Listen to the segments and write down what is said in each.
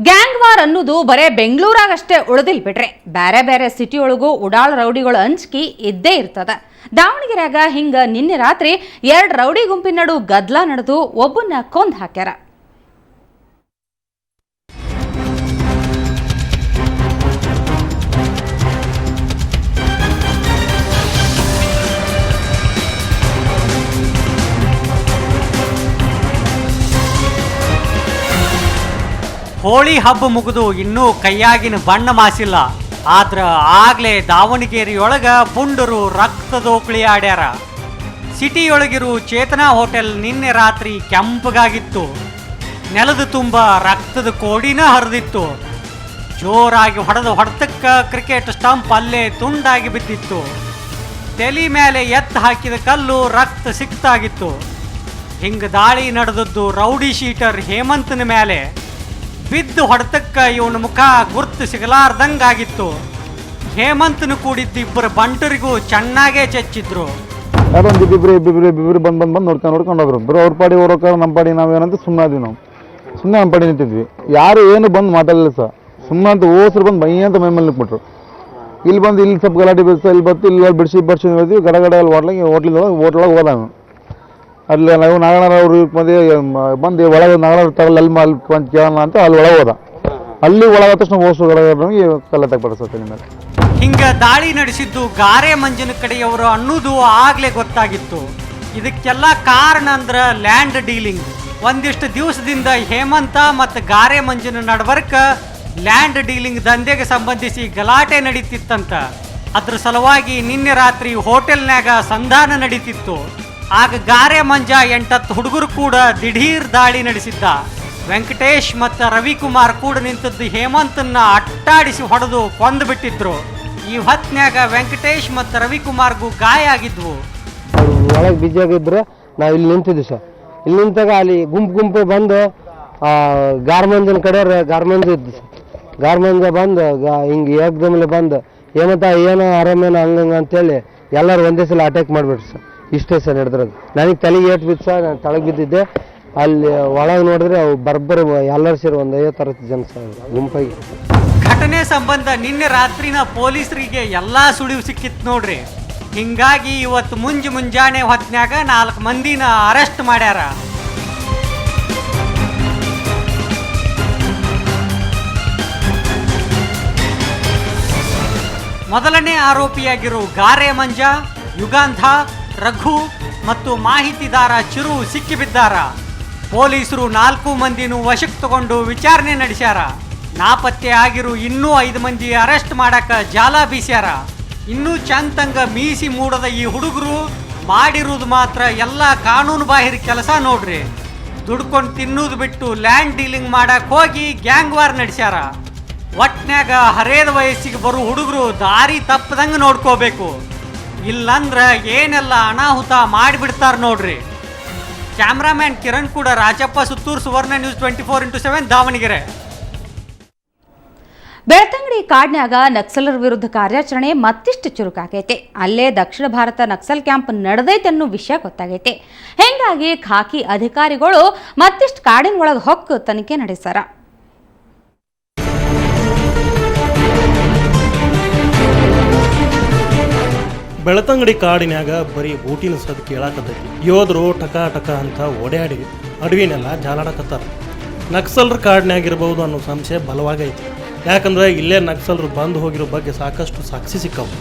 Gang war ಅನ್ನೋದು ಬರೇ ಬೆಂಗಳೂರಾಗಷ್ಟೇ ಉಳಿದಿಲ್ ಬಿಡ್ರಿ, ಬೇರೆ ಬೇರೆ ಸಿಟಿ ಒಳಗೂ ಉಡಾಳ ರೌಡಿಗಳು ಅಂಜಿಕೆ ಇದ್ದೇ ಇರ್ತದ. ದಾವಣಗೆರೆಯಾಗ ಹಿಂಗ ನಿನ್ನೆ ರಾತ್ರಿ 2 ರೌಡಿ ಗುಂಪಿನ ನಡು ಗದ್ಲಾ ನಡೆದು ಒಬ್ಬನ್ನ ಕೊಂದ್ ಹಾಕ್ಯಾರ. ಹೋಳಿ ಹಬ್ಬ ಮುಗಿದು ಇನ್ನೂ ಕೈಯಾಗಿನ ಬಣ್ಣ ಮಾಸಿಲ್ಲ. ಆದ್ರ ಆಗ್ಲೇ ದಾವಣಗೆರೆಯೊಳಗ ಪುಂಡರು ರಕ್ತದೋಕಳಿ ಆಡ್ಯಾರ. ಸಿಟಿಯೊಳಗಿರು ಚೇತನಾ ಹೋಟೆಲ್ ನಿನ್ನೆ ರಾತ್ರಿ ಕೆಂಪಗಾಗಿತ್ತು. ನೆಲದ ತುಂಬ ರಕ್ತದ ಕೋಡಿನ ಹರಿದಿತ್ತು. ಜೋರಾಗಿ ಹೊಡೆದ ಹೊಡೆತಕ್ಕ ಕ್ರಿಕೆಟ್ ಸ್ಟಂಪ್ ಅಲ್ಲೇ ತುಂಡಾಗಿ ಬಿದ್ದಿತ್ತು. ತಲೆ ಮೇಲೆ ಎತ್ತು ಹಾಕಿದ ಕಲ್ಲು ರಕ್ತ ಸಿಕ್ತಾಗಿತ್ತು. ಹಿಂಗ ದಾಳಿ ನಡೆದದ್ದು ರೌಡಿ ಶೀಟರ್ ಹೇಮಂತನ ಮೇಲೆ. ಬಿದ್ದು ಹೊಡೆತಕ್ಕ ಇವನ ಮುಖ ಗುರ್ತು ಸಿಗಲಾರ್ದಂಗಾಗಿತ್ತು. ಹೇಮಂತನು ಕೂಡಿದ್ದ 2 ಬಂಟರಿಗೂ ಚೆನ್ನಾಗೇ ಚಚ್ಚಿದ್ರು. ಇಬ್ರು ಬಂದು ನೋಡ್ಕೊಂಡು ಹೋದ್ರು. ಬರೋ ಅವ್ರ ಪಾಡಿ ಹೋಗೋಕೆ ನಮ್ಮ ಪಾಡಿ ನಾವೇನಂತ ಸುಮ್ಮನೆ ನಮ್ಮ ಪಾಡಿ ನಿಂತಿದ್ವಿ. ಯಾರು ಏನು ಬಂದು ಮಾತಾಡಲಿಲ್ಲ ಸರ್. ಸುಮ್ಮನೆ ಅಂತ ಓಸರು ಬಂದು ಬೈ ಅಂತ ಮೈ ಮೇಲೆ ನಿಂತ್ಬಿಟ್ರು. ಇಲ್ಲಿ ಬಂದು ಇಲ್ಲಿ ಸ್ವಲ್ಪ ಗಲಾಟೆ ಬಿಡಿಸ ಇಲ್ಲಿ ಬಂತು, ಇಲ್ಲಿ ಬಿಡಿಸಿ ಹೇಳ್ತೀವಿ. ಗಡಗಡ ಅಲ್ಲಿ ಹೋಟ್ಲೊಳಗೆ ಹೋದ. ಅಲ್ಲಿ ನಾವು ನಾಗಣ್ಣ ಅವರು ಬಂದು ಒಳಗೆ ನಾಗಣ್ಣ ತಗೊಳ್ಳಿ ಅಲ್ಲಿ ಬಂದು ಕೇಳೋಣ ಅಂತ ಅಲ್ಲಿ ಒಳಗೆ ಹೋದ. ಅಲ್ಲಿ ಒಳಗ ತಕ್ಷಣ ಓಸು ಗಡಗಡಗೆ ಕಲ್ಲ ತಗೊಳ್ತಾರೆ ಮೇಲೆ. ಹಿಂಗ ದಾಳಿ ನಡೆಸಿದ್ದು ಗಾರೆ ಮಂಜನ ಕಡೆಯವರು ಅನ್ನೋದು ಆಗ್ಲೇ ಗೊತ್ತಾಗಿತ್ತು. ಇದಕ್ಕೆಲ್ಲ ಕಾರಣ ಅಂದ್ರ ಲ್ಯಾಂಡ್ ಡೀಲಿಂಗ್. ಒಂದಿಷ್ಟು ದಿವಸದಿಂದ ಹೇಮಂತ ಮತ್ತು ಗಾರೆ ಮಂಜನ ನಡವರ್ಕ ಲ್ಯಾಂಡ್ ಡೀಲಿಂಗ್ ದಂಧೆಗೆ ಸಂಬಂಧಿಸಿ ಗಲಾಟೆ ನಡೀತಿತ್ತಂತ. ಅದ್ರ ಸಲುವಾಗಿ ನಿನ್ನೆ ರಾತ್ರಿ ಹೋಟೆಲ್ನಾಗ ಸಂಧಾನ ನಡೀತಿತ್ತು. ಆಗ ಗಾರೆ ಮಂಜ 8-10 ಹುಡುಗರು ಕೂಡ ದಿಢೀರ್ ದಾಳಿ ನಡೆಸಿದ್ದ. ವೆಂಕಟೇಶ್ ಮತ್ತು ರವಿಕುಮಾರ್ ಕೂಡ ನಿಂತದ್ದು ಹೇಮಂತನ್ನ ಅಟ್ಟಾಡಿಸಿ ಹೊಡೆದು ಕೊಂದು ಬಿಟ್ಟಿದ್ರು. ಈ ಹೊತ್ನ್ಯಾಗ ವೆಂಕಟೇಶ್ ಮತ್ತು ರವಿಕುಮಾರ್ಗೂ ಗಾಯ ಆಗಿದ್ವು. ಒಳಗೆ ಬಿಜಿ ಆಗಿದ್ರೆ ನಾವು ಇಲ್ಲಿ ನಿಂತಿದ್ವಿ ಸರ್. ಇಲ್ಲಿ ನಿಂತಾಗ ಅಲ್ಲಿ ಗುಂಪು ಬಂದು ಗಾರ್ಮಂಜನ ಕಡೆ ಗಾರ್ಮಂಜ ಇದ್ದು ಸರ್. ಗಾರ್ಮಂಜ ಬಂದು ಹಿಂಗೆ ಏಕದಮ್ಲೆ ಬಂದು ಏನೋ ಆರಾಮೇನ ಹಂಗಂಗ ಅಂತೇಳಿ ಎಲ್ಲರೂ ಒಂದೇ ಸಲ ಅಟ್ಯಾಕ್ ಮಾಡಿಬಿಟ್ರು ಸರ್. ಇಷ್ಟೇ ಸರ್ ನಡೆದ್ರದು. ನನಗೆ ತಲೆಗೆ ಏಟು ಬಿದ್ದು ಸರ್, ನಾನು ತಳಗೆ ಬಿದ್ದಿದ್ದೆ. ಅಲ್ಲಿ ಒಳಗೆ ನೋಡಿದ್ರೆ ಅವು ಬರ್ಬರ್ ಎಲ್ಲರೂ ಸೇರಿ ಒಂದು 50-60 ಜನ ಸರ್ ಗುಂಪಾಗಿ. ಘಟನೆ ಸಂಬಂಧ ನಿನ್ನೆ ರಾತ್ರಿನ ಪೊಲೀಸರಿಗೆ ಎಲ್ಲಾ ಸುಳಿವು ಸಿಕ್ಕಿತ್ತು ನೋಡ್ರಿ. ಹಿಂಗಾಗಿ ಇವತ್ತು ಮುಂಜಾನೆ ಹೊತ್ನ್ಯಾಗ 4 ಮಂದಿನ ಅರೆಸ್ಟ್ ಮಾಡ್ಯಾರ. ಮೊದಲನೇ ಆರೋಪಿಯಾಗಿರೋ ಗಾರೆ ಮಂಜ, ಯುಗಾಂಧ, ರಘು ಮತ್ತು ಮಾಹಿತಿದಾರ ಚಿರು ಸಿಕ್ಕಿಬಿದ್ದಾರ. ಪೊಲೀಸರು 4 ಮಂದಿನೂ ವಶಕ್ಕೆ ತಗೊಂಡು ವಿಚಾರಣೆ ನಡೆಸ್ಯಾರ. ನಾಪತ್ತೆ ಆಗಿರು ಇನ್ನೂ 5 ಮಂದಿ ಅರೆಸ್ಟ್ ಮಾಡಕ ಜಾಲ ಬೀಸ್ಯಾರ. ಇನ್ನೂ ಚಂತಂಗ ಮೀಸಿ ಮೂಡದ ಈ ಹುಡುಗರು ಮಾಡಿರುವುದು ಮಾತ್ರ ಎಲ್ಲ ಕಾನೂನು ಬಾಹಿರ ಕೆಲಸ ನೋಡ್ರಿ. ದುಡ್ಕೊಂಡು ತಿನ್ನೋದು ಬಿಟ್ಟು ಲ್ಯಾಂಡ್ ಡೀಲಿಂಗ್ ಮಾಡಕ್ ಹೋಗಿ ಗ್ಯಾಂಗ್ ವಾರ್ ನಡೆಸ್ಯಾರ. ಒಟ್ನ್ಯಾಗ ಹರೇದ ವಯಸ್ಸಿಗೆ ಬರೋ ಹುಡುಗರು ದಾರಿ ತಪ್ಪದಂಗ ನೋಡ್ಕೋಬೇಕು. ಇಲ್ಲಂದ್ರ ಏನೆಲ್ಲ ಅನಾಹುತ ಮಾಡಿಬಿಡ್ತಾರ ನೋಡ್ರಿ. ಕ್ಯಾಮ್ರಾಮ್ಯಾನ್ ಕಿರಣ್ ಕೂಡ, ರಾಜಪ್ಪ ಸುತ್ತೂರು, ಸುವರ್ಣ ನ್ಯೂಸ್ 24x7 ದಾವಣಗೆರೆ. ಬೆಳ್ತಂಗಡಿ ಕಾಡ್ನ್ಯಾಗ ನಕ್ಸಲರ ವಿರುದ್ಧ ಕಾರ್ಯಾಚರಣೆ ಮತ್ತಿಷ್ಟು ಚುರುಕಾಗೈತೆ. ಅಲ್ಲೇ ದಕ್ಷಿಣ ಭಾರತ ನಕ್ಸಲ್ ಕ್ಯಾಂಪ್ ನಡೆದೈತೆ ಅನ್ನೋ ವಿಷಯ ಗೊತ್ತಾಗೈತೆ. ಹಿಂಗಾಗಿ ಖಾಕಿ ಅಧಿಕಾರಿಗಳು ಮತ್ತಿಷ್ಟು ಕಾಡಿನ ಒಳಗೆ ಹೊಕ್ಕು ತನಿಖೆ ನಡೆಸಾರ. ಬೆಳ್ತಂಗಡಿ ಕಾಡಿನ್ಯಾಗ ಬರೀ ಬೂಟಿನ ಸದ್ ಕೇಳಾಕತ್ತೈತಿ. ಯೋಧರು ಟಕ ಅಂತ ಓಡಾಡಿ ಅಡವಿನೆಲ್ಲ ಜಾಲಾಡಕತ್ತಾರ. ನಕ್ಸಲರ ಕಾಡಿನ್ಯಾಗಿರ್ಬೋದು ಅನ್ನೋ ಸಂಶಯ ಬಲವಾಗೈತಿ. ಯಾಕಂದ್ರೆ ಇಲ್ಲೇ ನಕ್ಸಲರು ಬಂದು ಹೋಗಿರೋ ಬಗ್ಗೆ ಸಾಕಷ್ಟು ಸಾಕ್ಷಿ ಸಿಕ್ಕವು.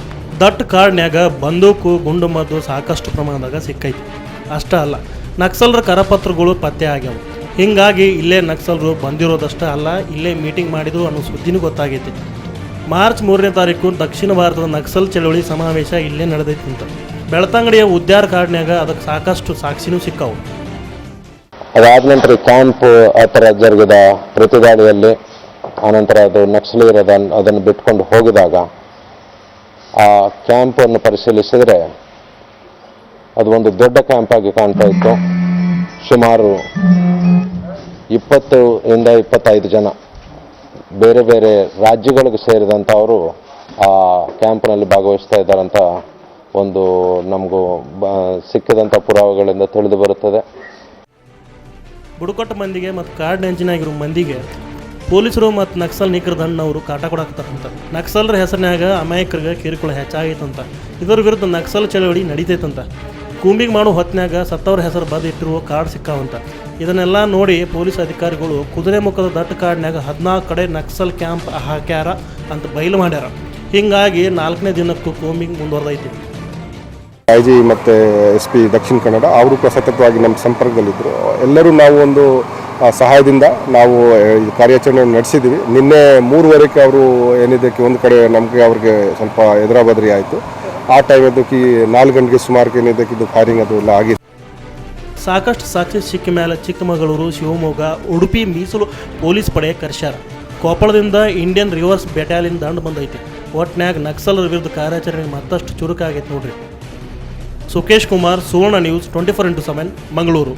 ದಟ್ಟ ಕಾಡಿನ್ಯಾಗ ಬಂದೂಕು ಗುಂಡು ಮದ್ದು ಸಾಕಷ್ಟು ಪ್ರಮಾಣದಾಗ ಸಿಕ್ಕೈತಿ. ಅಷ್ಟ ಅಲ್ಲ, ನಕ್ಸಲರ ಕರಪತ್ರಗಳು ಪತ್ತೆ ಆಗ್ಯಾವ. ಹಿಂಗಾಗಿ ಇಲ್ಲೇ ನಕ್ಸಲರು ಬಂದಿರೋದಷ್ಟೇ ಅಲ್ಲ, ಇಲ್ಲೇ ಮೀಟಿಂಗ್ ಮಾಡಿದ್ರು ಅನ್ನೋ ಸುದ್ದಿನೂ ಗೊತ್ತಾಗೈತಿ. ಮಾರ್ಚ್ 3ನೇ ತಾರೀಕು ದಕ್ಷಿಣ ಭಾರತದ ನಕ್ಸಲ್ ಚಳವಳಿ ಸಮಾವೇಶ ಇಲ್ಲೇ ನಡೆದೈತಿ ಅಂತ. ಬೆಳ್ತಂಗಡಿಯ ಉದ್ಯಾರ ಕಾಡಿನ್ಯಾಗ ಅದಕ್ಕೆ ಸಾಕಷ್ಟು ಸಾಕ್ಷಿನೂ ಸಿಕ್ಕವು. ಅದಾದ ನಂತರ ಕ್ಯಾಂಪ್ ಆ ಥರ ಜರುಗಿದ ಪ್ರತಿದಾಳಿಯಲ್ಲಿ ಆನಂತರ ಅದು ನಕ್ಸಲೀಯರು ಅದನ್ನು ಬಿಟ್ಕೊಂಡು ಹೋಗಿದಾಗ ಆ ಕ್ಯಾಂಪನ್ನು ಪರಿಶೀಲಿಸಿದರೆ ಅದು ಒಂದು ದೊಡ್ಡ ಕ್ಯಾಂಪ್ ಆಗಿ ಕಾಣ್ತಾ ಇತ್ತು. ಸುಮಾರು 20ರಿಂದ 25 ಜನ ಬೇರೆ ಬೇರೆ ರಾಜ್ಯಗಳಿಗೆ ಸೇರಿದಂಥವರು ಆ ಕ್ಯಾಂಪ್ನಲ್ಲಿ ಭಾಗವಹಿಸ್ತಾ ಇದ್ದಾರಂತ ಒಂದು ನಮಗೂ ಸಿಕ್ಕಿದಂಥ ಪುರಾವೆಗಳಿಂದ ತಿಳಿದು ಬರುತ್ತದೆ. ಬುಡಕಟ್ಟು ಮಂದಿಗೆ ಮತ್ತು ಕಾಡಿನ ಅಂಚಿನಾಗಿರೋ ಮಂದಿಗೆ ಪೊಲೀಸರು ಮತ್ತು ನಕ್ಸಲ್ ನಿಗ್ರಹ ದಣ್ಣವರು ಕಾಟ ಕೊಡಾಕತ್ತಾರಂತ. ನಕ್ಸಲರ ಹೆಸರಿನಾಗ ಅಮಾಯಕರಿಗೆ ಕಿರುಕುಳ ಹೆಚ್ಚಾಗೈತಂತ. ಇದರ ವಿರುದ್ಧ ನಕ್ಸಲ್ ಚಳವಳಿ ನಡೀತೈತಂತ. ಕೂಂಬಿಂಗ್ ಮಾಡೋ ಹೊತ್ತಿನಾಗ ಸತ್ತವ್ರ ಹೆಸರು ಬದು ಇಟ್ಟಿರುವ ಕಾರ್ಡ್ ಸಿಕ್ಕಾವಂತ. ಇದನ್ನೆಲ್ಲ ನೋಡಿ ಪೊಲೀಸ್ ಅಧಿಕಾರಿಗಳು ಕುದುರೆಮುಖದ ದಟ್ಟ ಕಾಡಿನಾಗ 14 ಕಡೆ ನಕ್ಸಲ್ ಕ್ಯಾಂಪ್ ಹಾಕ್ಯಾರ ಅಂತ ಬಯಲು ಮಾಡ್ಯಾರ. ಹೀಗಾಗಿ 4ನೇ ದಿನಕ್ಕೂ ಕೂಂಬಿಂಗ್ ಮುಂದುವರೆದೈತಿ. IG ಮತ್ತು SP ದಕ್ಷಿಣ ಕನ್ನಡ ಅವರು ಸತತವಾಗಿ ನಮ್ಮ ಸಂಪರ್ಕದಲ್ಲಿದ್ದರು. ಎಲ್ಲರೂ ನಾವು ಒಂದು ಸಹಾಯದಿಂದ ನಾವು ಕಾರ್ಯಾಚರಣೆ ನಡೆಸಿದ್ದೀವಿ. ನಿನ್ನೆ 3:15 ಅವರು ಏನಿದ್ದಕ್ಕೆ ಒಂದು ಕಡೆ ನಮಗೆ ಅವ್ರಿಗೆ ಸ್ವಲ್ಪ ಎದುರಾಬದ್ರಿ ಆಯಿತು. ಆ ಟೈಮ್ ಅದಕ್ಕೆ 4 ಗಂಟೆಗೆ ಸುಮಾರು ಏನಿದ್ದಕ್ಕೆ ಇದು ಫೈರಿಂಗ್ ಅದು ಎಲ್ಲ ಆಗಿದೆ. ಸಾಕಷ್ಟು ಸಾಕ್ಷಿ ಸಿಕ್ಕ ಮೇಲೆ ಚಿಕ್ಕಮಗಳೂರು, ಶಿವಮೊಗ್ಗ, ಉಡುಪಿ ಮೀಸಲು ಪೊಲೀಸ್ ಪಡೆ ಕರೆಸ್ಯಾರ. ಕೊಪ್ಪಳದಿಂದ ಇಂಡಿಯನ್ ರಿವರ್ಸ್ ಬೆಟಾಲಿಯನ್ ದಂಡು ಬಂದೈತಿ. ಒಟ್ನ್ಯಾಗ ನಕ್ಸಲರ ವಿರುದ್ಧ ಕಾರ್ಯಾಚರಣೆ ಮತ್ತಷ್ಟು ಚುರುಕಾಗೈತೆ ನೋಡ್ರಿ. ಸುಕೇಶ್ ಕುಮಾರ್, ಸುವರ್ಣ ನ್ಯೂಸ್, 24x7 ಮಂಗಳೂರು.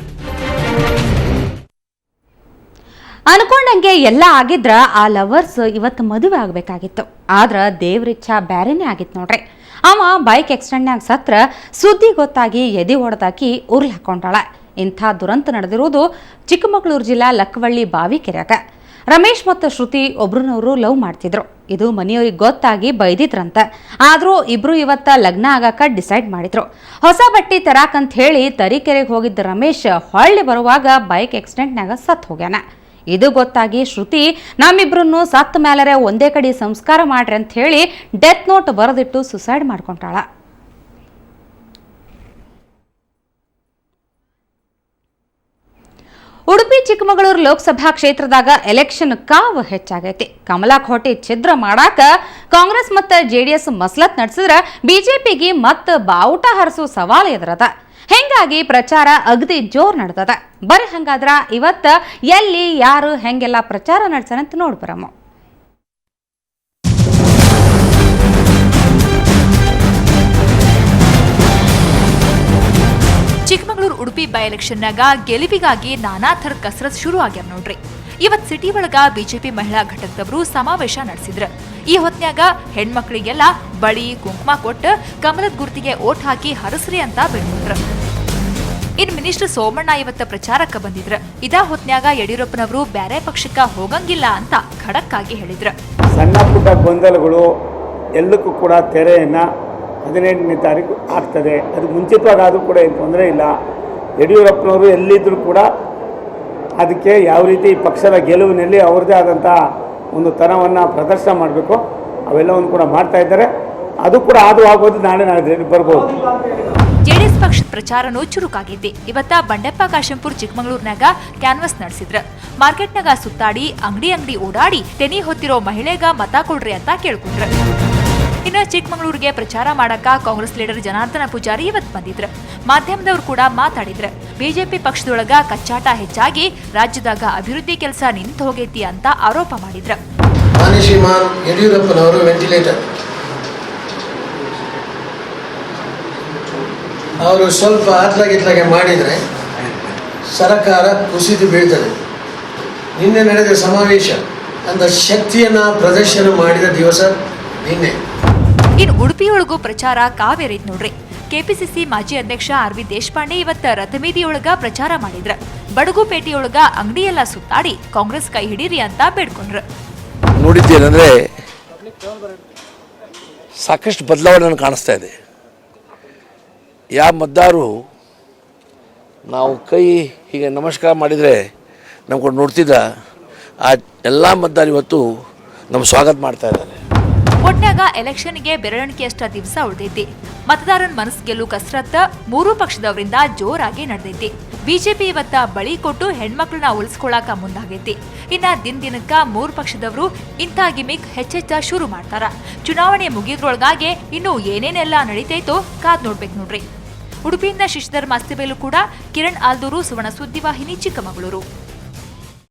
ಅನ್ಕೊಂಡಂಗೆ ಎಲ್ಲ ಆಗಿದ್ರ ಆ ಲವರ್ಸ್ ಇವತ್ತು ಮದುವೆ ಆಗಬೇಕಾಗಿತ್ತು. ಆದ್ರೆ ದೇವ್ರಿಚ್ಛಾ ಬ್ಯಾರೇನೇ ಆಗಿತ್ತು ನೋಡ್ರಿ. ಅವ ಬೈಕ್ ಆಕ್ಸಿಡೆಂಟ್ನಾಗ ಸತ್ರ ಸುದ್ದಿ ಗೊತ್ತಾಗಿ ಎದೆ ಹೊಡೆದಾಕಿ ಉರ್ಲ್ ಹಾಕೊಂಡಾಳ. ಇಂಥ ದುರಂತ ನಡೆದಿರುವುದು ಚಿಕ್ಕಮಗಳೂರು ಜಿಲ್ಲಾ ಲಕ್ಕವಳ್ಳಿ ಬಾವಿಕೆರೆಯಾಗ. ರಮೇಶ್ ಮತ್ತು ಶ್ರುತಿ ಒಬ್ರನ್ನವರು ಲವ್ ಮಾಡ್ತಿದ್ರು. ಇದು ಮನೆಯವ್ರಿಗೆ ಗೊತ್ತಾಗಿ ಬೈದಿದ್ರಂತ. ಆದರೂ ಇಬ್ರು ಇವತ್ತ ಲಗ್ನ ಆಗಾಕ ಡಿಸೈಡ್ ಮಾಡಿದ್ರು. ಹೊಸ ಬಟ್ಟೆ ತರಾಕಂತ ಹೇಳಿ ತರೀಕೆರೆಗೆ ಹೋಗಿದ್ದ ರಮೇಶ್ ಹೊಳ್ಳಿ ಬರುವಾಗ ಬೈಕ್ ಆಕ್ಸಿಡೆಂಟ್ನಾಗ ಸತ್ ಹೋಗ್ಯಾನ. ಇದು ಗೊತ್ತಾಗಿ ಶ್ರುತಿ ನಮ್ಮಿಬ್ರನ್ನು ಸತ್ತ ಮೇಲರೆ ಒಂದೇ ಕಡೆ ಸಂಸ್ಕಾರ ಮಾಡ್ರಿ ಅಂತ ಹೇಳಿ ಡೆತ್ ನೋಟ್ ಬರೆದಿಟ್ಟು ಸುಸೈಡ್ ಮಾಡ್ಕೊಂಡಾಳ. ಉಡುಪಿ ಚಿಕ್ಕಮಗಳೂರು ಲೋಕಸಭಾ ಕ್ಷೇತ್ರದಾಗ ಎಲೆಕ್ಷನ್ ಕಾವು ಹೆಚ್ಚಾಗೈತಿ. ಕಮಲಾಕೋಟೆ ಛಿದ್ರ ಮಾಡಾಕ ಕಾಂಗ್ರೆಸ್ ಮತ್ತು JDS ಮಸಲತ್ ನಡೆಸಿದ್ರ ಬಿಜೆಪಿಗೆ ಮತ್ತೆ ಬಾವುಟ ಹರಿಸೋ ಸವಾಲು ಎದುರದ. ಹೆಂಗಾಗಿ ಪ್ರಚಾರ ಅಗದಿ ಜೋರ್ ನಡೆದದ. ಬರೀ ಹಂಗಾದ್ರ ಇವತ್ತ ಎಲ್ಲಿ ಯಾರು ಹೆಂಗೆಲ್ಲ ಪ್ರಚಾರ ನಡೆಸನಂತ ನೋಡ್ಬರಮ್ಮ. ಚಿಕ್ಕಮಗಳೂರು ಉಡುಪಿ ಬೈ ಎಲೆಕ್ಷನ್ನಾಗ ಗೆಲುವಿಗಾಗಿ ನಾನಾ ಥರ ಕಸರತ್ ಶುರು ಆಗ್ಯಾರ ನೋಡ್ರಿ. ಇವತ್ ಸಿಟಿ ಒಳಗ ಬಿಜೆಪಿ ಮಹಿಳಾ ಘಟಕದವರು ಸಮಾವೇಶ ನಡೆಸಿದ್ರ. ಈ ಹೊತ್ನ್ಯಾಗ ಹೆಣ್ಮಕ್ಳಿಗೆಲ್ಲ ಬಳಿ ಕುಂಕುಮ ಕೊಟ್ಟು ಕಮಲದ ಗುರ್ತಿಗೆ ಓಟ್ ಹಾಕಿ ಹರಸ್ರಿ ಅಂತ ಬೇಡ್ಕೊಂಡ್ರ. ಇನ್ ಮಿನಿಸ್ಟರ್ ಸೋಮಣ್ಣ ಇವತ್ತ ಪ್ರಚಾರಕ್ಕೆ ಬಂದಿದ್ರ. ಇದಾ ಹೊತ್ನ್ಯಾಗ ಯಡಿಯೂರಪ್ಪನವರು ಬ್ಯಾರೆ ಪಕ್ಷಕ್ಕ ಹೋಗಂಗಿಲ್ಲ ಅಂತ ಖಡಕ್ ಆಗಿ ಹೇಳಿದ್ರ. ಸಣ್ಣ ಪುಟ್ಟ ಗೊಂದಲಗಳು ಎಲ್ಲಕ್ಕೂ ಕೂಡ ತೆರೆಯನ್ನ 18ನೇ ತಾರೀಕು ಆಗ್ತದೆ. ಅದು ಮುಂಚಿತವಾಗಿ ಆದರೂ ಕೂಡ ಏನು ತೊಂದರೆ ಇಲ್ಲ. ಯಡಿಯೂರಪ್ಪನವರು ಎಲ್ಲಿದ್ದರೂ ಕೂಡ ಅದಕ್ಕೆ ಯಾವ ರೀತಿ ಪಕ್ಷದ ಗೆಲುವಿನಲ್ಲಿ ಅವ್ರದ್ದೇ ಆದಂಥ ಒಂದು ತನವನ್ನು ಪ್ರದರ್ಶನ ಮಾಡಬೇಕು ಅವೆಲ್ಲವನ್ನು ಕೂಡ ಮಾಡ್ತಾ ಇದ್ದಾರೆ. ಅದು ಕೂಡ ಆಗ್ಬೋದು, ನಾಳೆ ಬರ್ಬೋದು. ಜೆಡಿಎಸ್ ಪಕ್ಷದ ಪ್ರಚಾರನೂ ಚುರುಕಾಗೈತಿ. ಇವತ್ತ ಬಂಡೆಪ್ಪ ಕಾಶೆಂಪುರ್ ಚಿಕ್ಕಮಗಳೂರಿನಾಗ ಕ್ಯಾನ್ವಸ್ ನಡೆಸಿದ್ರ. ಮಾರ್ಕೆಟ್ನಾಗ ಸುತ್ತಾಡಿ ಅಂಗಡಿ ಓಡಾಡಿ ತೆನಿ ಹೊತ್ತಿರೋ ಮಹಿಳೆಗ ಮತ ಕೊಡ್ರಿ ಅಂತ ಕೇಳ್ಕೊಂಡ್ರ. ಇನ್ನು ಚಿಕ್ಕಮಗಳೂರಿಗೆ ಪ್ರಚಾರ ಮಾಡಕ ಕಾಂಗ್ರೆಸ್ ಲೀಡರ್ ಜನಾರ್ದನ ಪೂಜಾರಿ ಇವತ್ತು ಬಂದಿದ್ರ. ಮಾಧ್ಯಮದವರು ಕೂಡ ಮಾತಾಡಿದ್ರ. ಬಿಜೆಪಿ ಪಕ್ಷದೊಳಗ ಕಚ್ಚಾಟ ಹೆಚ್ಚಾಗಿ ರಾಜ್ಯದಾಗ ಅಭಿವೃದ್ಧಿ ಕೆಲಸ ನಿಂತು ಹೋಗೈತಿ ಅಂತ ಆರೋಪ ಮಾಡಿದ್ರ. ಶ್ರೀಮಾನ್ ಯಡಿಯೂರಪ್ಪನವರು ವೆಂಟಿಲೇಟರ್ ಅವರು ಸ್ವಲ್ಪ ಅತ್ಲಾಗಿತ್ಲಾಗೆ ಮಾಡಿದರೆ ಸರ್ಕಾರ ಕುಸಿದು ಬೀಳ್ತದೆ. ನಿನ್ನೆ ನಡೆದ ಸಮಾವೇಶ ಅಂತ ಶಕ್ತಿಯನ್ನ ಪ್ರದರ್ಶನ ಮಾಡಿದ ದಿವಸ ನಿನ್ನೆ. ಇನ್ನು ಉಡುಪಿಯೊಳಗೂ ಪ್ರಚಾರ ಕಾವೇರಿತ್ ನೋಡ್ರಿ. ಕೆಪಿಸಿಸಿ ಮಾಜಿ ಅಧ್ಯಕ್ಷ RV ದೇಶಪಾಂಡೆ ಇವತ್ತ ರಥಬೀದಿಯೊಳಗ ಪ್ರಚಾರ ಮಾಡಿದ್ರ. ಬಡಗುಪೇಟೆಯೊಳಗ ಅಂಗಡಿಯೆಲ್ಲ ಸುತ್ತಾಡಿ ಕಾಂಗ್ರೆಸ್ ಕೈ ಹಿಡೀರಿ ಅಂತ ಬೇಡ್ಕೊಂಡ್ರ. ನೋಡಿದ್ದೇನೆಂದ್ರೆ ಸಾಕಷ್ಟು ಬದಲಾವಣೆ ಕಾಣಿಸ್ತಾ ಇದೆ. ಯಾವ ಮತದಾರರು ನಾವು ಕೈ ಹೀಗೆ ನಮಸ್ಕಾರ ಮಾಡಿದರೆ ನಮ್ಕೊಂಡು ನೋಡ್ತಿದ್ದ ಆ ಎಲ್ಲ ಮತದಾರರು ಇವತ್ತು ನಮ್ಮ ಸ್ವಾಗತ ಮಾಡ್ತಾ ಇದ್ದಾರೆ. ಒಟ್ನಾಗ ಎಲೆಕ್ಷನ್ಗೆ ಬೆರಳಿಕೆಯಷ್ಟ ದಿವಸ ಉಳಿದೈತಿ. ಮತದಾರನ ಮನಸ್ಸು ಗೆಲ್ಲು ಕಸರತ್ತ ಮೂರೂ ಪಕ್ಷದವರಿಂದ ಜೋರಾಗಿ ನಡೆದೈತಿ. ಬಿಜೆಪಿ ಇವತ್ತ ಬಳಿ ಕೊಟ್ಟು ಹೆಣ್ಮಕ್ಳನ್ನ ಉಳಿಸ್ಕೊಳಕ ಮುಂದಾಗೈತಿ. ಇನ್ನ ದಿನಕ್ಕ ಮೂರು ಪಕ್ಷದವರು ಇಂಥ ಗಿಮಿಕ್ ಹೆಚ್ಚೆಚ್ಚ ಶುರು ಮಾಡ್ತಾರ. ಚುನಾವಣೆ ಮುಗಿದ್ರೊಳಗಾಗೆ ಇನ್ನು ಏನೇನೆಲ್ಲ ನಡೀತೈತೋ ಕಾದ್ ನೋಡ್ಬೇಕು ನೋಡ್ರಿ. ಉಡುಪಿಯಿಂದ ಶಿಶುಧರ್ ಮಾಸ್ತಿಬೇಲು ಕೂಡ, ಕಿರಣ್ ಆಲ್ದೂರು, ಸುವರ್ಣ ಸುದ್ದಿವಾಹಿನಿ, ಚಿಕ್ಕಮಗಳೂರು.